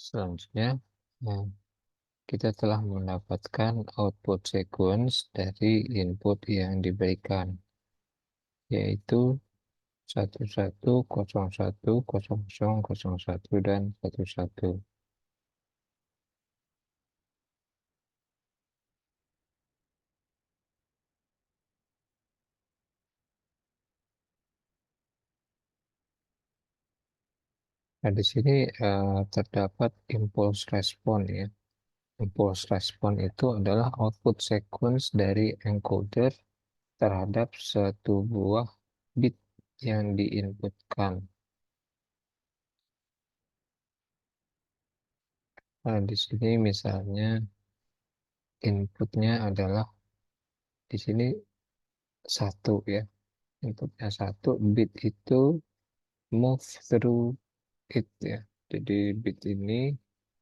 Selanjutnya, nah, kita telah mendapatkan output sequence dari input yang diberikan, yaitu 11000001 dan 11. Nah, di sini terdapat impulse response ya. Impulse response itu adalah output sequence dari encoder terhadap satu buah bit yang diinputkan. Nah, di sini misalnya inputnya adalah di sini satu ya. Inputnya satu, bit itu move through it ya. Jadi bit ini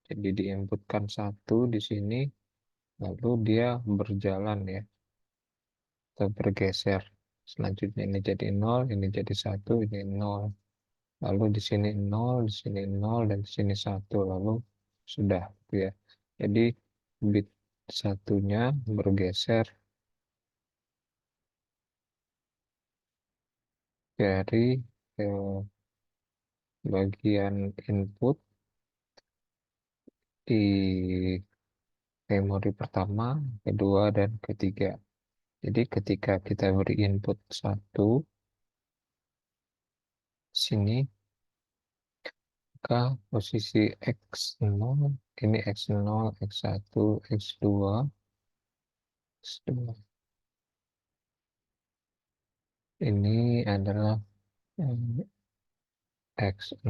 jadi diinputkan satu di sini, lalu dia berjalan ya, atau bergeser. Selanjutnya ini jadi nol, ini jadi satu, ini nol. Lalu di sini nol, di sini nol, dan di sini satu. Lalu sudah gitu ya. Jadi bit satunya bergeser dari bagian input di memori pertama, kedua, dan ketiga. Jadi ketika kita beri input satu sini, maka posisi X0, ini X0, X1, X2, X2. Ini adalah X0,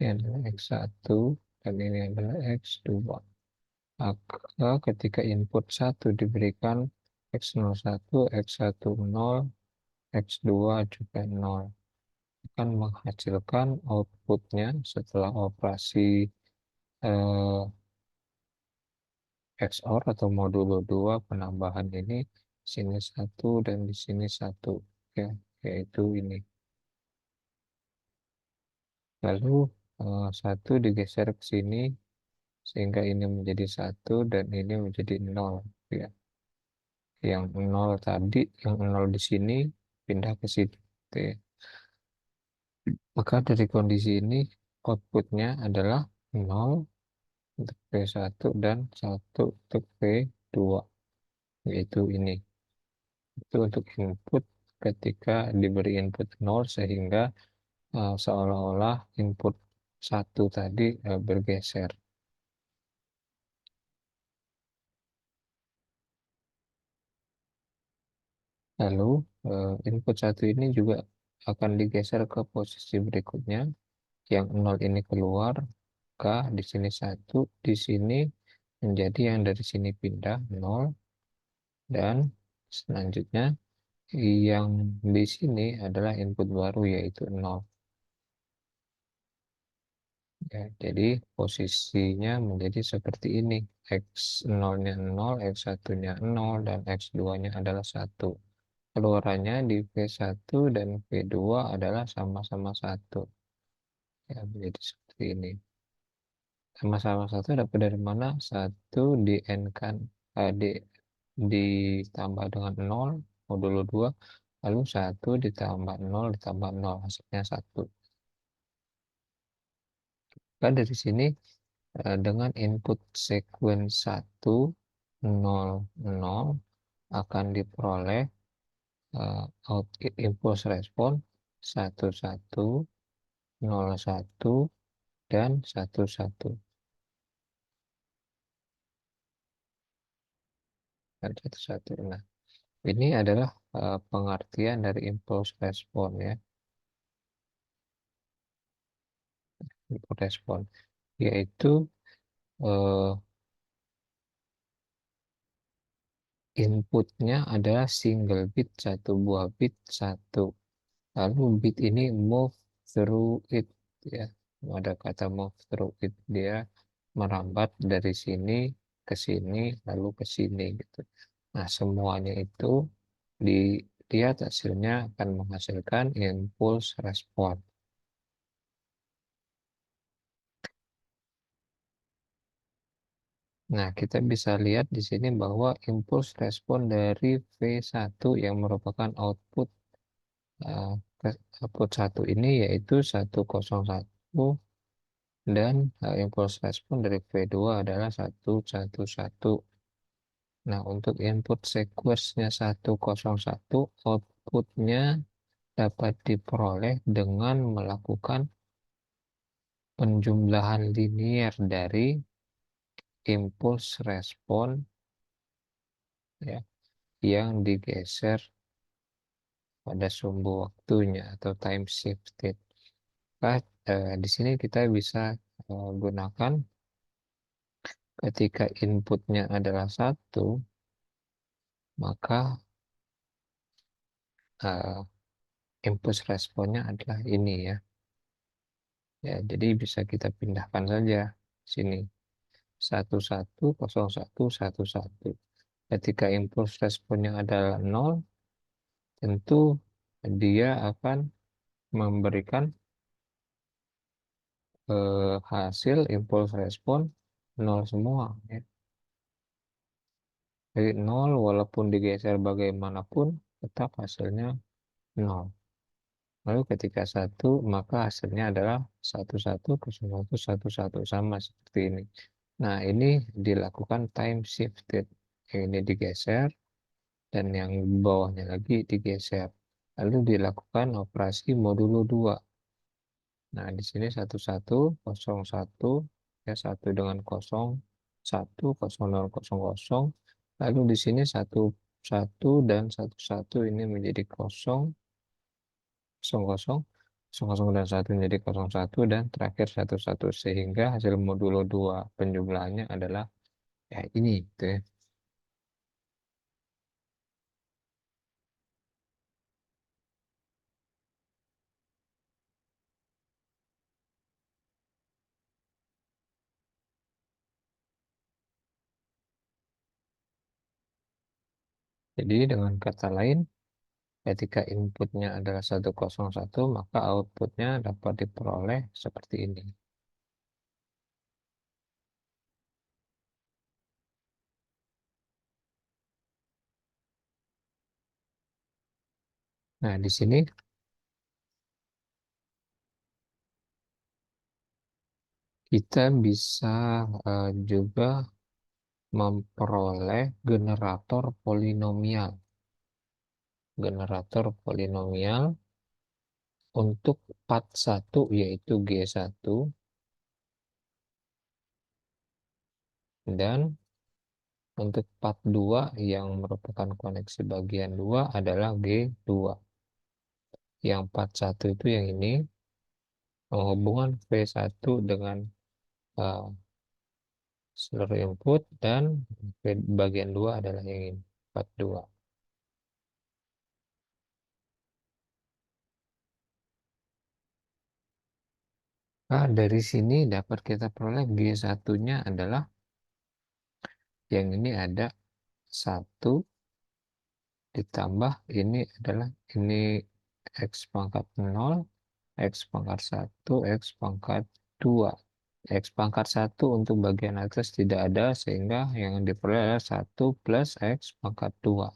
ini adalah X1, dan ini adalah X2. Maka ketika input 1 diberikan X01, X10, X2 juga 0. Akan menghasilkan outputnya setelah operasi XOR atau modulo 2 penambahan ini, sini 1 dan di sini 1 ya, yaitu ini. Lalu 1 digeser ke sini sehingga ini menjadi 1 dan ini menjadi 0 ya. Yang 0 tadi, yang 0 di sini pindah ke sini gitu ya. Maka dari kondisi ini outputnya adalah 0 untuk P1 dan 1 untuk P2, yaitu ini. Itu untuk input ketika diberi input 0 sehingga seolah-olah input 1 tadi bergeser. Lalu input 1 ini juga akan digeser ke posisi berikutnya, yang 0 ini keluar, maka di sini 1, di sini menjadi yang dari sini pindah 0, dan selanjutnya yang di sini adalah input baru yaitu 0. Ya, jadi posisinya menjadi seperti ini. X0-nya 0, X1-nya 0, dan X2-nya adalah 1. Keluarannya di V1 dan V2 adalah sama-sama 1. Ya, menjadi seperti ini. Sama-sama 1 dapat dari mana? 1 di N kan, ditambah dengan 0, modulo 2, lalu 1 ditambah 0, ditambah 0, hasilnya 1. Kan dari sini dengan input sequence 1, 0, 0 akan diperoleh impulse respon 1, 1, 0, 1, dan 1, 1. Dan 1, 1. Nah, ini adalah pengertian dari impulse respon ya. Impulse respon yaitu eh, inputnya adalah single bit, satu buah bit, satu. Lalu bit ini move through it ya. Ada kata move through it, dia merambat dari sini ke sini lalu ke sini gitu. Nah, semuanya itu dilihat hasilnya akan menghasilkan impulse respon. Nah, kita bisa lihat di sini bahwa impuls respon dari V1 yang merupakan output uh, output 1 ini yaitu 101 dan impuls respon dari V2 adalah 111. Nah, untuk input sequence-nya 101, outputnya dapat diperoleh dengan melakukan penjumlahan linier dari impuls respon ya, yang digeser pada sumbu waktunya atau time shifted. Nah, di sini kita bisa gunakan ketika inputnya adalah 1, maka impuls responnya adalah ini ya. Ya, jadi bisa kita pindahkan saja sini 110111. Ketika impuls responnya adalah 0, tentu dia akan memberikan hasil impuls respon 0 semua ya. Jadi 0 walaupun digeser bagaimanapun tetap hasilnya 0. Lalu ketika 1 maka hasilnya adalah 110111 sama seperti ini. Nah, ini dilakukan time shifted. Yang ini digeser dan yang bawahnya lagi digeser. Lalu dilakukan operasi modulo 2. Nah, di sini 1101 ya, 1 dengan 0 1 0 0 0 0. Lalu di sini 1 dan 11 ini menjadi 0 0 0 0 dan 1 menjadi 01 dan terakhir 11 sehingga hasil modulo 2 penjumlahannya adalah ya ini gitu ya. Jadi dengan kata lain, ketika inputnya adalah 101, maka outputnya dapat diperoleh seperti ini. Nah, di sini kita bisa juga memperoleh generator polinomial. Generator polinomial untuk part 1 yaitu G1 dan untuk part 2 yang merupakan koneksi bagian 2 adalah G2. Yang part 1 itu yang ini menghubungkan V1 dengan uh, seluruh input dan bagian 2 adalah yang ini, part 2. Nah, dari sini dapat kita peroleh G1-nya adalah yang ini ada 1 ditambah ini adalah ini X pangkat 0, X pangkat 1, X pangkat 2. X pangkat 1 untuk bagian atas tidak ada sehingga yang diperoleh adalah 1 plus X pangkat 2.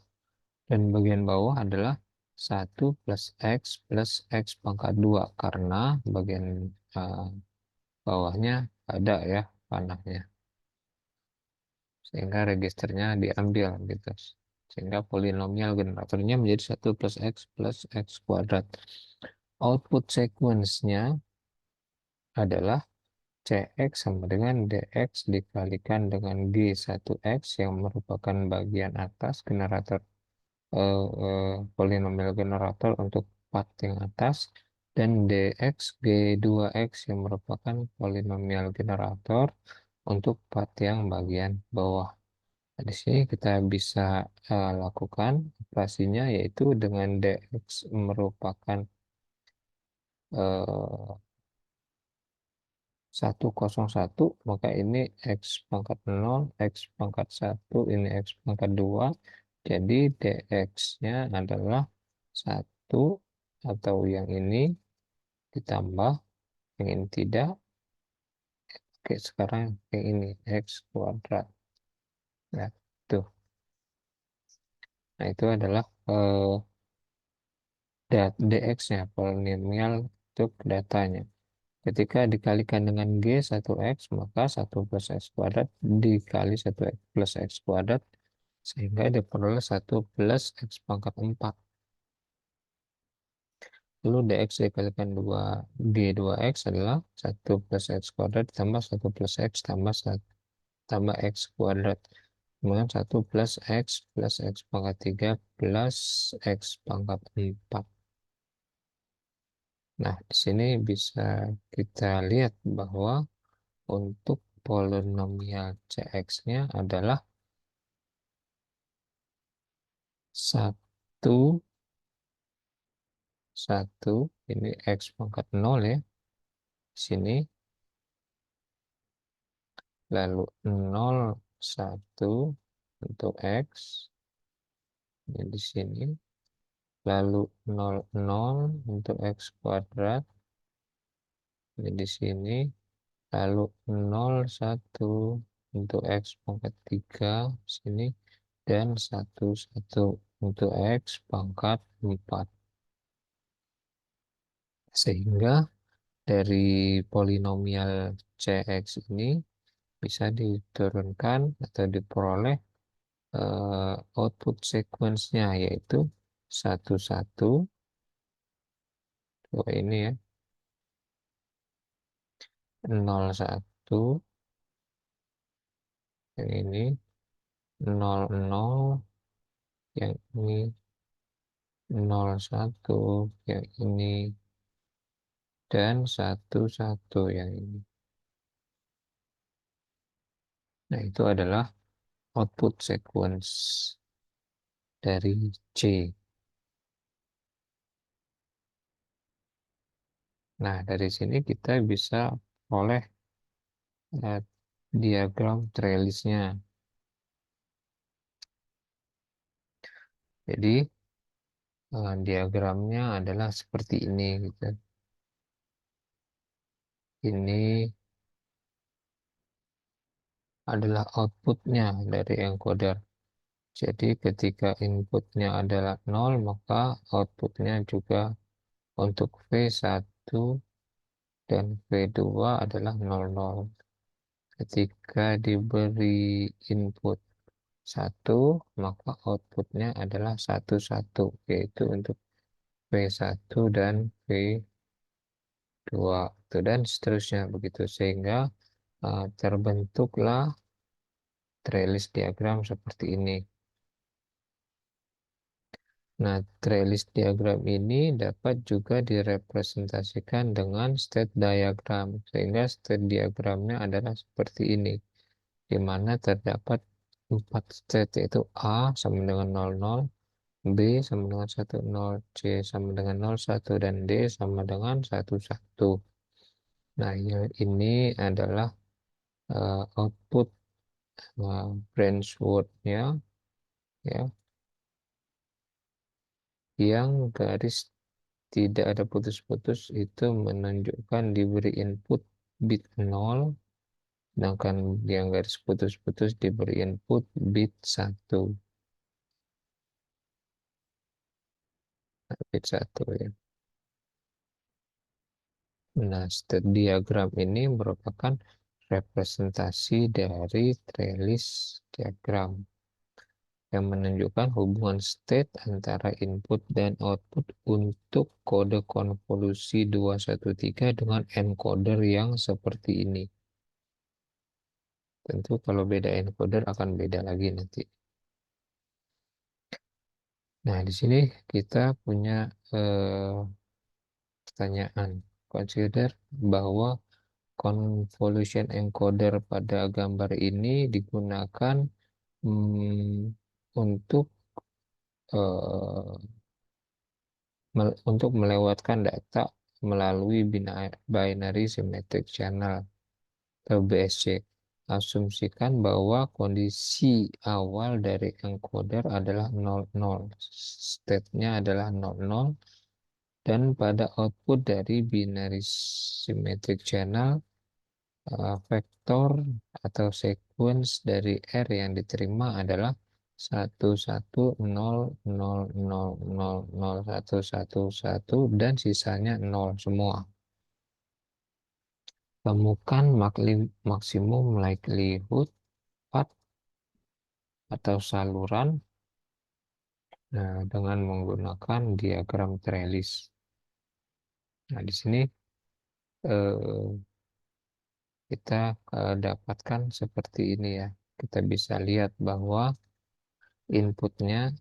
Dan bagian bawah adalah 1 plus X pangkat 2 karena bagian bawahnya ada ya panahnya. Sehingga registernya diambil gitu. Sehingga polinomial generatornya menjadi 1 plus X kuadrat. Output sequence-nya adalah CX sama dengan DX dikalikan dengan G1X yang merupakan bagian atas generator polinomial generator untuk part yang atas dan DX G2X yang merupakan polinomial generator untuk part yang bagian bawah. Nah, di sini kita bisa lakukan operasinya yaitu dengan DX merupakan 101, maka ini X pangkat 0, X pangkat 1, ini X pangkat 2. Jadi DX-nya adalah 1 atau yang ini ditambah, yang ini tidak. Oke, sekarang yang ini X kuadrat. Ya, tuh. Nah, itu adalah dx-nya, polinomial untuk datanya. Ketika dikalikan dengan G 1x, maka 1 plus x² dikali 1x plus x², sehingga diperoleh 1 plus x⁴. Lalu dx dikalikan 2G2x adalah 1 plus x² tambah 1 plus x tambah x². Kemudian 1 plus x plus x⁴ plus x⁴. Nah, di sini bisa kita lihat bahwa untuk polinomial cx-nya adalah 1, 1, ini x⁴ ya, di sini, lalu 0, 1 untuk x, ini di sini, lalu 0, 0 untuk x², ini di sini, lalu 0, 1 untuk x⁴ sini, dan 1, 1 untuk x⁴. Sehingga dari polinomial cx ini bisa diturunkan atau diperoleh output sequence-nya, yaitu 1, 1, ini ya, 0, 1, yang ini, 0, 0, yang ini, 0, 1, yang ini, dan 1, 1 yang ini. Nah, itu adalah output sequence dari C. Nah, dari sini kita bisa oleh diagram trellisnya. Jadi diagramnya adalah seperti ini gitu. Ini adalah outputnya dari encoder. Jadi ketika inputnya adalah 0, maka outputnya juga untuk V1 dan V2 adalah 00. Ketika diberi input 1, maka outputnya adalah 1, 1, yaitu untuk V1 dan V2, dan seterusnya begitu, sehingga terbentuklah trellis diagram seperti ini. Nah, trellis diagram ini dapat juga direpresentasikan dengan state diagram, sehingga state diagramnya adalah seperti ini, di mana terdapat 4 state, yaitu A sama dengan 00, B sama dengan 10, C sama dengan 01, dan D sama dengan 11. Nah, ini adalah output branch word-nya, ya, yang garis tidak ada putus-putus itu menunjukkan diberi input bit 0, sedangkan yang garis putus-putus diberi input bit 1. Bit 1 ya. Nah, state diagram ini merupakan representasi dari trellis diagram yang menunjukkan hubungan state antara input dan output untuk kode konvolusi 213 dengan encoder yang seperti ini. Tentu kalau beda encoder akan beda lagi nanti. Nah, di sini kita punya pertanyaan. Consider bahwa convolution encoder pada gambar ini digunakan untuk eh, untuk melewatkan data melalui binary symmetric channel atau BSC. Asumsikan bahwa kondisi awal dari encoder adalah 00, state-nya adalah 00, dan pada output dari binary symmetric channel vektor atau sequence dari R yang diterima adalah 1, 1, 0, 0, 0, 0, 1, 1, 1 dan sisanya 0 semua. Temukan maksimum likelihood path atau saluran dengan menggunakan diagram trellis. Nah, di sini eh, kita dapatkan seperti ini ya. Kita bisa lihat bahwa inputnya,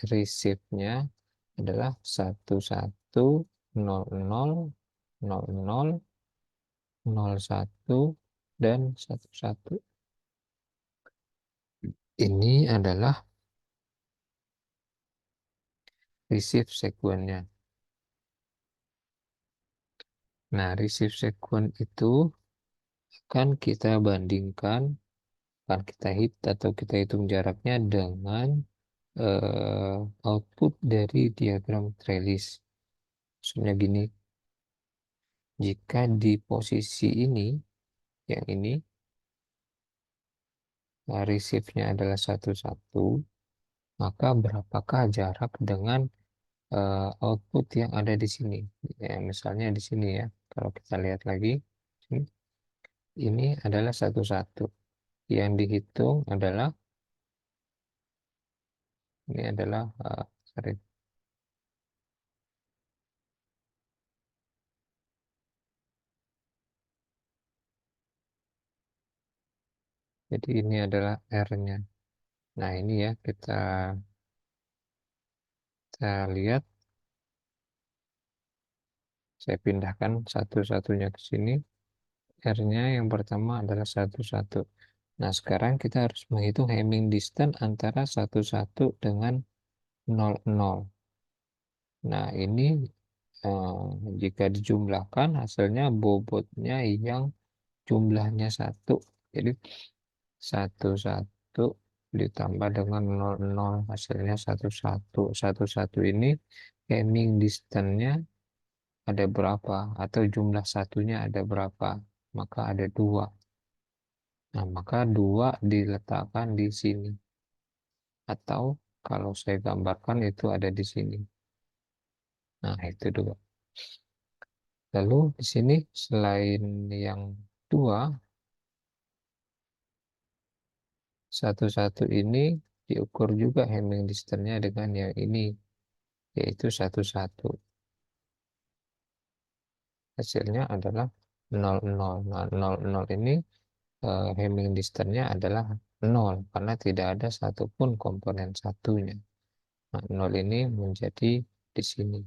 receive-nya adalah 1, 1, 0, 0, 0, 0, 1, dan 1, 1. Ini adalah receive sequence-nya. Nah, receive sequence itu akan kita bandingkan, akan kita hit atau kita hitung jaraknya dengan output dari diagram trellis. Maksudnya gini, jika di posisi ini, yang ini, receive-nya adalah 1, 1, maka berapakah jarak dengan output yang ada di sini? Ya, misalnya di sini ya, kalau kita lihat lagi, ini adalah 1, 1. Yang dihitung adalah, ini adalah, sorry, jadi ini adalah R-nya. Nah, ini ya, kita lihat, saya pindahkan satu-satunya ke sini. R-nya yang pertama adalah 1, 1. Nah, sekarang kita harus menghitung Hamming distance antara 1, 1 dengan 0, 0. Nah, ini jika dijumlahkan hasilnya bobotnya yang jumlahnya 1. Jadi 1, 1 ditambah dengan 0, 0 hasilnya 1, 1. 1, 1 ini Hamming distance-nya ada berapa atau jumlah satunya ada berapa? Maka ada 2. Nah, maka 2 diletakkan di sini. Atau kalau saya gambarkan itu ada di sini. Nah, itu 2. Lalu di sini selain yang 2, 1, 1 ini diukur juga Hamming distance-nya dengan yang ini, yaitu 1, 1. Hasilnya adalah 0, 0. Nah, 0, 0 ini Hamming distance-nya adalah 0 karena tidak ada satupun komponen satunya. Nah, 0 ini menjadi di sini.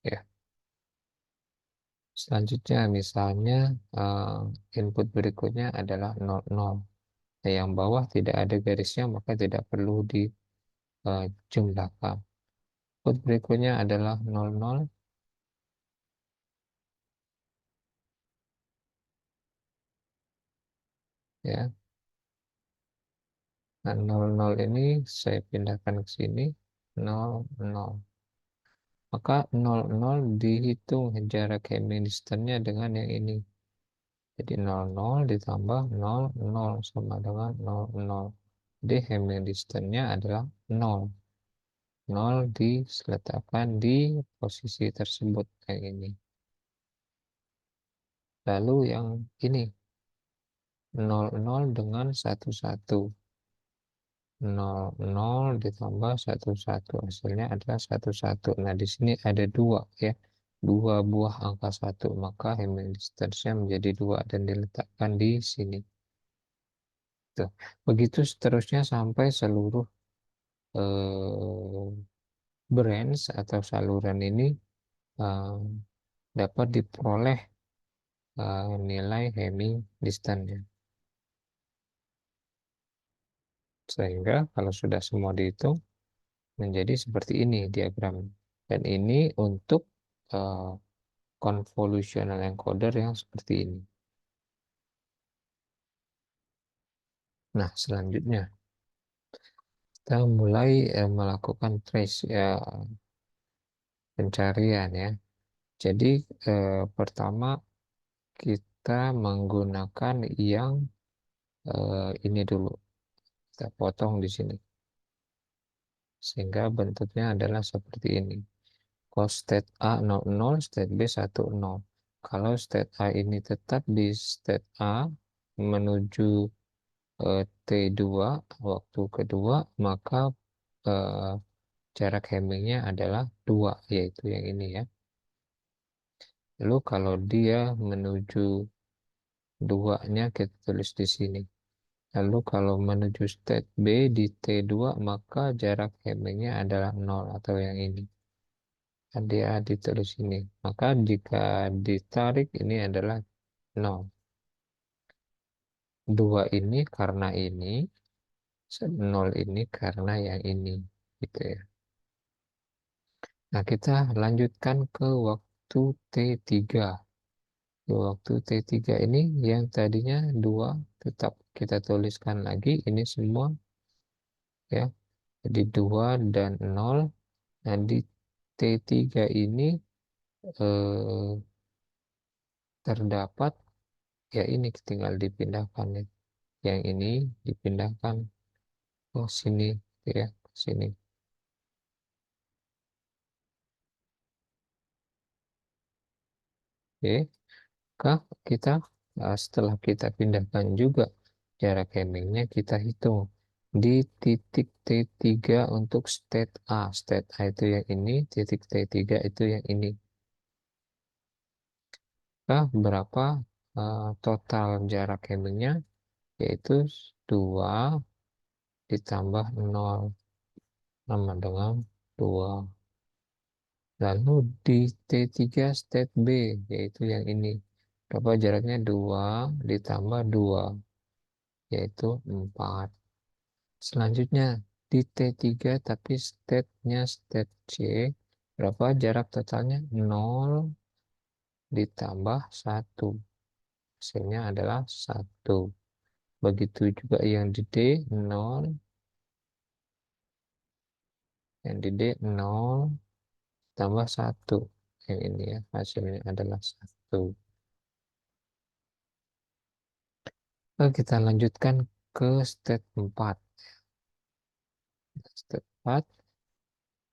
Ya. Selanjutnya misalnya input berikutnya adalah 0, 0. Nah, yang bawah tidak ada garisnya maka tidak perlu dijumlahkan. Input berikutnya adalah 0, 0. Ya. Nah, 0, 0 ini saya pindahkan ke sini. 0, 0. Maka 0, 0 dihitung jarak Hamming distance-nya dengan yang ini. Jadi 0, 0 ditambah 0, 0 sama dengan 0, 0. Jadi Hamming distance-nya adalah 0. 0 diletakkan di posisi tersebut kayak ini. Lalu yang ini 0, 0 dengan 1, 1. 0, 0 ditambah 1, 1. Hasilnya adalah 1, 1. Nah, di sini ada 2 ya. 2 buah angka 1. Maka Hamming distance-nya menjadi 2 dan diletakkan di sini. Tuh. Begitu seterusnya sampai seluruh eh, branch atau saluran ini eh, dapat diperoleh nilai Hamming distance-nya. Sehingga kalau sudah semua dihitung menjadi seperti ini diagram. Dan ini untuk uh, convolutional encoder yang seperti ini. Nah, selanjutnya kita mulai melakukan trace ya, pencarian ya. Jadi pertama kita menggunakan yang ini dulu. Kita potong di sini. Sehingga bentuknya adalah seperti ini. Kalau state A 00, state B 10. Kalau state A ini tetap di state A menuju T2 waktu kedua, maka eh, jarak Hammingnya adalah 2, yaitu yang ini ya. Lalu kalau dia menuju 2-nya kita tulis di sini. Lalu kalau menuju state B di T2 maka jarak Hammingnya adalah 0 atau yang ini. Dia ditulis ini. Maka jika ditarik ini adalah 0. 2 ini karena ini, 0 ini karena yang ini. Gitu ya. Nah, kita lanjutkan ke waktu T3. Di waktu T3 ini yang tadinya 2 tetap kita tuliskan lagi ini semua ya. Jadi 2 dan 0. Nah, di T3 ini eh, terdapat ya ini tinggal dipindahkan ya. Yang ini dipindahkan ke sini ya, ke sini. Oke, kah kita setelah kita pindahkan juga jarak Hammingnya kita hitung di titik T3 untuk state A. State A itu yang ini, titik T3 itu yang ini. Kah berapa total jarak Hammingnya? Yaitu 2 ditambah 0 sama dengan 2. Lalu di T3 state B, yaitu yang ini. Berapa jaraknya? 2 ditambah 2, yaitu 4. Selanjutnya, di T3 tapi state-nya state C, berapa jarak totalnya? 0 ditambah 1. Hasilnya adalah 1. Begitu juga yang di D, 0. Yang di D, 0 tambah 1. Yang ini ya, hasilnya adalah 1. Lalu kita lanjutkan ke step 4. Step 4.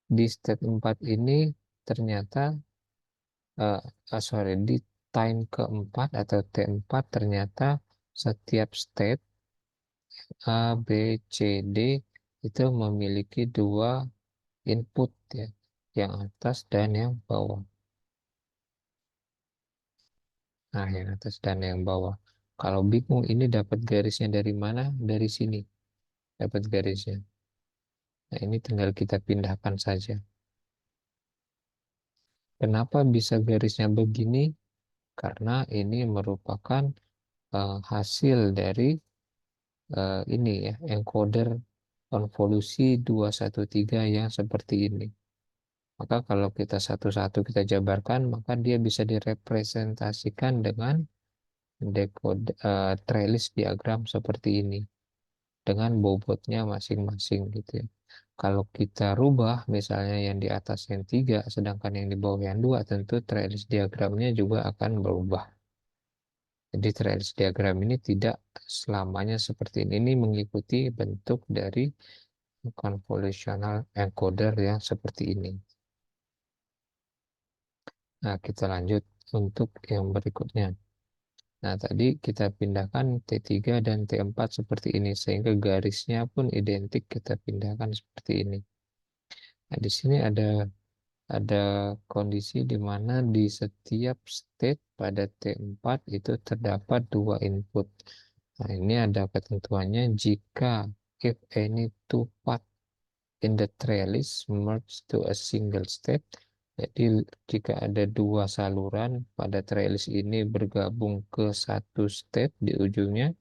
Di step 4 ini ternyata, di time keempat atau T4 ternyata setiap state A, B, C, D itu memiliki 2 input ya, yang atas dan yang bawah. Nah, yang atas dan yang bawah. Kalau bingung ini dapat garisnya dari mana? Dari sini dapat garisnya. Nah, ini tinggal kita pindahkan saja. Kenapa bisa garisnya begini? Karena ini merupakan hasil dari ini ya, encoder konvolusi 213 yang seperti ini. Maka kalau kita satu-satu kita jabarkan, maka dia bisa direpresentasikan dengan trellis diagram seperti ini dengan bobotnya masing-masing gitu ya. Kalau kita rubah misalnya yang di atas yang 3 sedangkan yang di bawah yang 2, tentu trellis diagramnya juga akan berubah. Jadi trellis diagram ini tidak selamanya seperti ini. Ini mengikuti bentuk dari convolutional encoder yang seperti ini. Nah, kita lanjut untuk yang berikutnya. Nah, tadi kita pindahkan T3 dan T4 seperti ini, sehingga garisnya pun identik kita pindahkan seperti ini. Nah, di sini ada kondisi di mana di setiap state pada T4 itu terdapat 2 input. Nah, ini ada ketentuannya jika if any two path in the trellis merge to a single state. Jadi jika ada 2 saluran pada trellis ini bergabung ke satu state di ujungnya,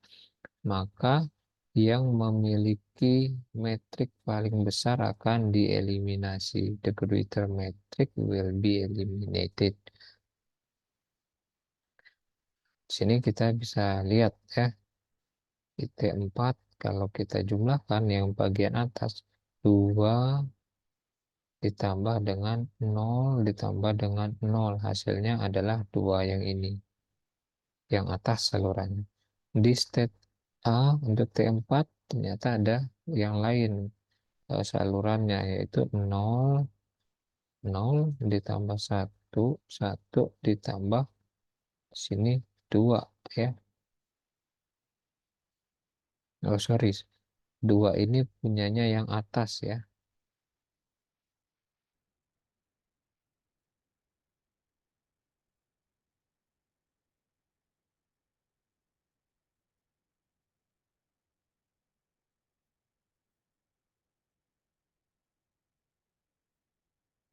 maka yang memiliki metrik paling besar akan dieliminasi. The greater metric will be eliminated. Di sini kita bisa lihat ya, di T4 kalau kita jumlahkan yang bagian atas 2 ditambah dengan 0 ditambah dengan 0, hasilnya adalah 2 yang ini yang atas salurannya. Di state A untuk T4 ternyata ada yang lain salurannya, yaitu 0 ditambah 1 ditambah sini 2 ya. Oh sorry, 2 ini punyanya yang atas ya.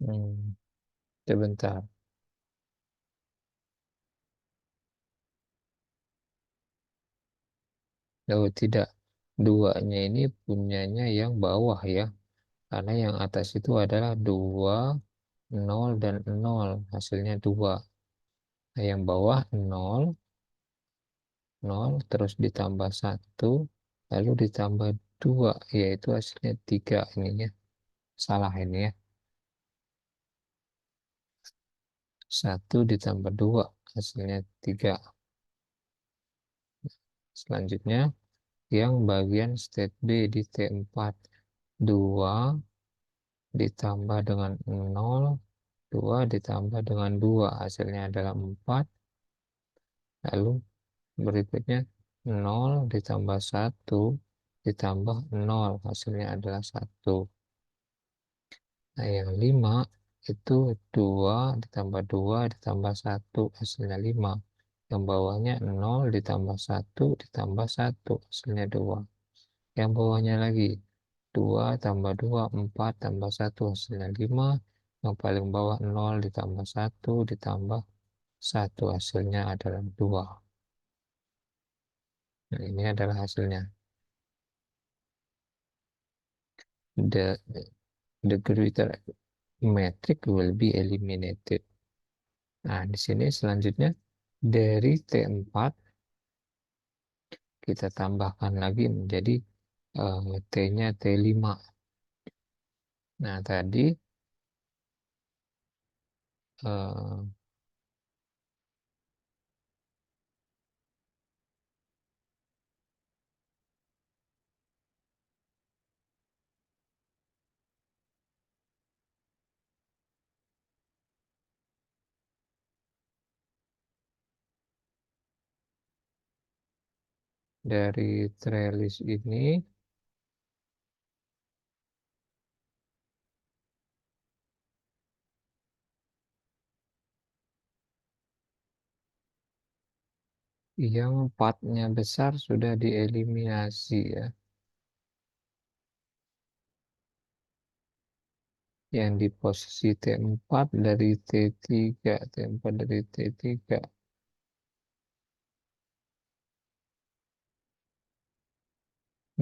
Hmm, Sebentar. Oh tidak, duanya ini punyanya yang bawah ya. Karena yang atas itu adalah 2, 0 dan 0. Hasilnya 2. Nah, yang bawah 0, 0 terus ditambah 1, lalu ditambah 2, yaitu hasilnya 3 ininya. Salah ini ya. 1 ditambah 2 hasilnya 3. Selanjutnya yang bagian state B di T4, 2 ditambah dengan 0, 2 ditambah dengan 2 hasilnya adalah 4. Lalu berikutnya 0 ditambah 1 ditambah 0 hasilnya adalah 1. Nah yang 5 itu 2 ditambah 2 ditambah 1 hasilnya 5. Yang bawahnya 0 ditambah 1 ditambah 1 hasilnya 2. Yang bawahnya lagi 2 tambah 2 4 tambah 1 hasilnya 5. Yang paling bawah 0 ditambah 1 ditambah 1 hasilnya adalah 2. Nah, ini adalah hasilnya. The, the greater metric will be eliminated. Nah, di sini selanjutnya dari T4 kita tambahkan lagi menjadi T-nya T5. Nah, tadi eh, dari trellis ini yang partnya besar sudah dieliminasi ya. Yang di posisi T4 dari T3, T4 dari T3.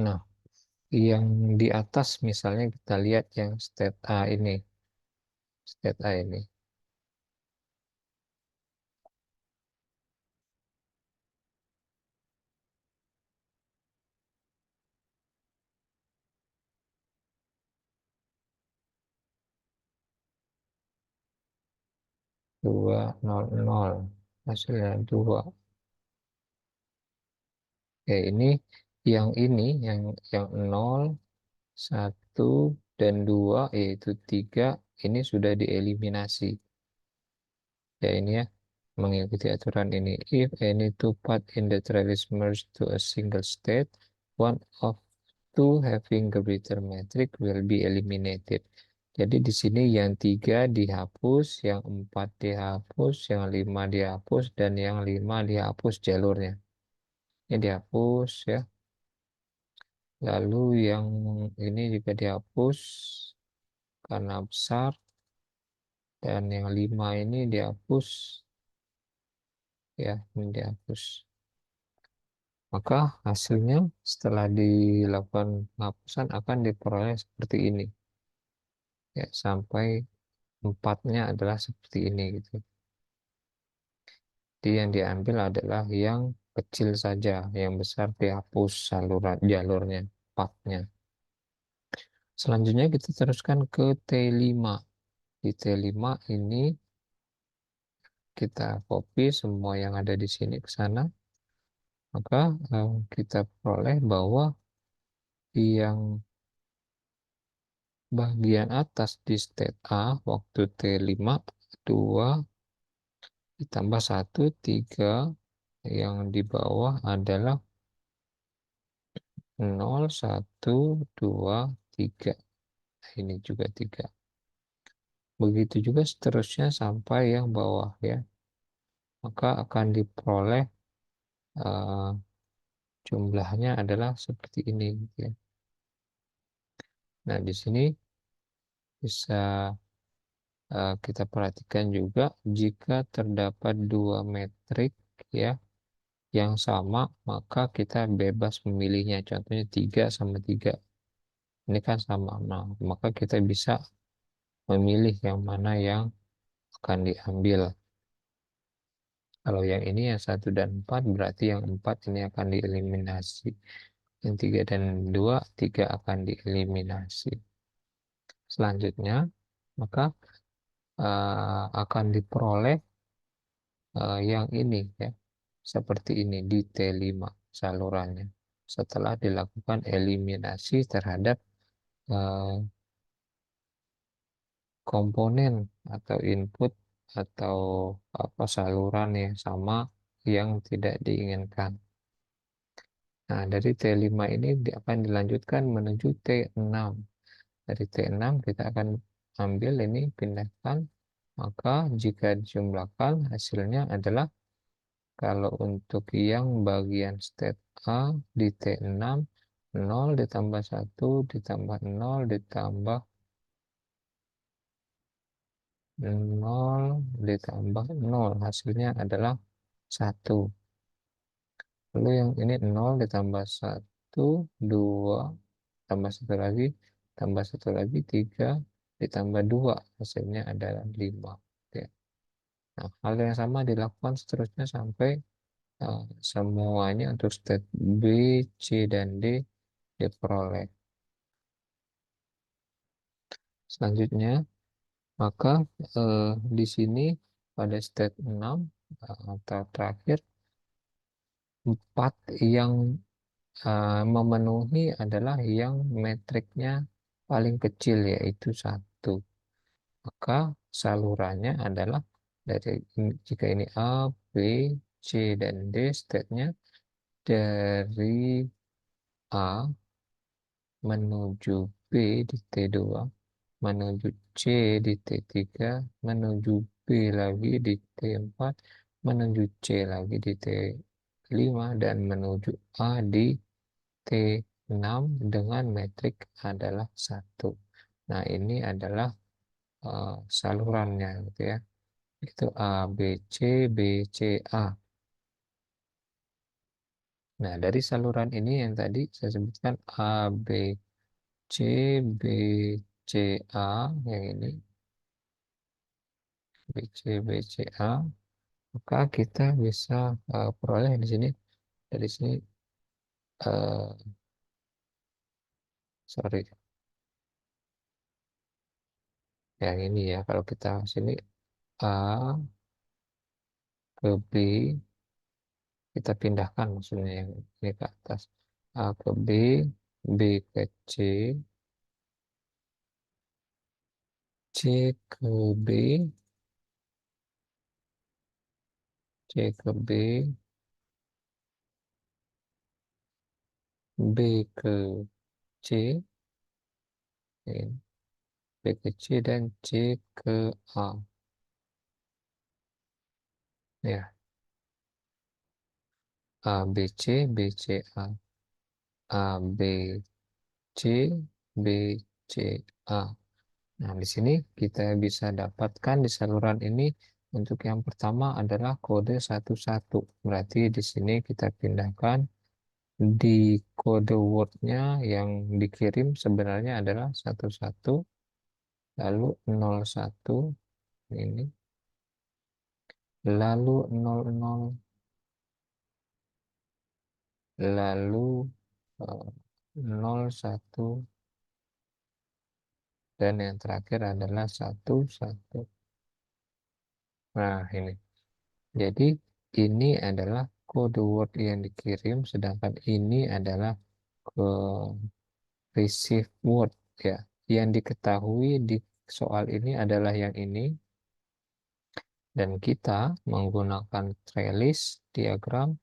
Nah, yang di atas misalnya kita lihat yang state A ini. State A ini. 200 hasilnya 2. Oke, ini yang 0, 1 dan 2 yaitu 3 ini sudah dieliminasi. Ya ini ya, mengikuti aturan ini. If any two part in the trellis merge to a single state, one of two having greater metric will be eliminated. Jadi di sini yang 3 dihapus, yang 4 dihapus, yang 5 dihapus, dan yang 5 dihapus jalurnya. Ini dihapus ya. Lalu yang ini juga dihapus karena besar. Dan yang 5 ini dihapus. Ya, ini dihapus. Maka hasilnya setelah dilakukan penghapusan akan diperoleh seperti ini. Ya, sampai empatnya adalah seperti ini gitu. Jadi yang diambil adalah yang kecil saja, yang besar dihapus saluran jalurnya, partnya. Selanjutnya kita teruskan ke T5. Di T5 ini kita copy semua yang ada di sini ke sana, maka kita peroleh bahwa yang bagian atas di state A waktu T5, 2 ditambah 1, 3, yang di bawah adalah 0, 1, 2, 3. Ini juga 3. Begitu juga seterusnya sampai yang bawah ya. Maka akan diperoleh uh, jumlahnya adalah seperti ini gitu ya. Nah, di sini bisa kita perhatikan juga jika terdapat dua metrik ya yang sama, maka kita bebas memilihnya. Contohnya 3 sama 3. Ini kan sama. Nah, maka kita bisa memilih yang mana yang akan diambil. Kalau yang ini yang 1 dan 4 berarti yang 4 ini akan dieliminasi. Yang 3 dan 2, 3 akan dieliminasi. Selanjutnya, maka akan diperoleh yang ini ya. Seperti ini di T5 salurannya. Setelah dilakukan eliminasi terhadap uh, komponen atau input atau apa saluran yang sama yang tidak diinginkan. Nah, dari T5 ini akan dilanjutkan menuju T6. Dari T6 kita akan ambil ini, pindahkan. Maka jika dijumlahkan hasilnya adalah kalau untuk yang bagian state A di T6, 0 ditambah 1 ditambah 0 ditambah 0 ditambah 0. Hasilnya adalah 1. Lalu yang ini 0 ditambah 1, 2, tambah 1 lagi, tambah 1 lagi, 3, ditambah 2. Hasilnya adalah 5. Ya. Nah, hal yang sama dilakukan seterusnya sampai semuanya untuk state B, C, dan D diperoleh. Selanjutnya, maka di sini pada state 6 atau terakhir, 4 yang memenuhi adalah yang metriknya paling kecil yaitu 1. Maka salurannya adalah dari jika ini A, B, C, dan D state-nya dari A menuju B di T2, menuju C di T3, menuju B lagi di T4, menuju C lagi di T5, dan menuju A di T6 dengan metrik adalah 1. Nah, ini adalah salurannya gitu ya. Itu A, B, C, B, C, A. Nah, dari saluran ini yang tadi saya sebutkan A, B, C, B, C, A, yang ini B, C, B, C, A, maka kita bisa peroleh di sini, dari sini, uh, sorry, yang ini ya, kalau kita sini A ke B, kita pindahkan maksudnya yang ini ke atas. A ke B, B ke C, C ke B, C ke B, B ke C, ini, B ke C, dan C ke A. Ya, A, B, C, B, C, A. A, B, C, B, C, A. Nah, di sini kita bisa dapatkan di saluran ini untuk yang pertama adalah kode 11. Berarti di sini kita pindahkan di kode wordnya yang dikirim sebenarnya adalah 11, lalu 01 ini, lalu 00, lalu 01, dan yang terakhir adalah 11. Nah, ini. Jadi ini adalah kode word yang dikirim, sedangkan ini adalah ke receive word ya. Yang diketahui di soal ini adalah yang ini, dan kita menggunakan trellis diagram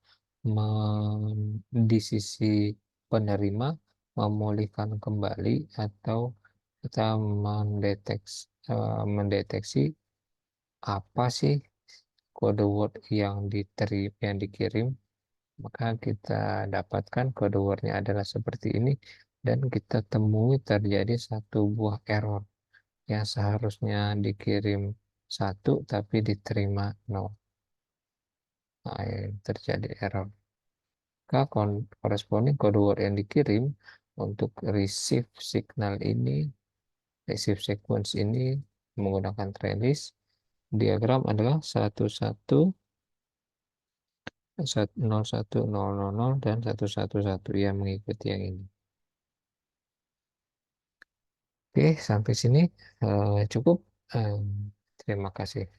di sisi penerima memulihkan kembali, atau kita mendeteksi apa sih kode word yang dikirim. Maka kita dapatkan kode wordnya adalah seperti ini, dan kita temui terjadi satu buah error yang seharusnya dikirim satu tapi diterima nol. Nah, terjadi error. Maka corresponding kode word yang dikirim untuk receive signal ini, receive sequence ini menggunakan trellis diagram adalah 11 0100 dan 111 yang mengikuti yang ini. Oke, sampai sini cukup. Terima kasih.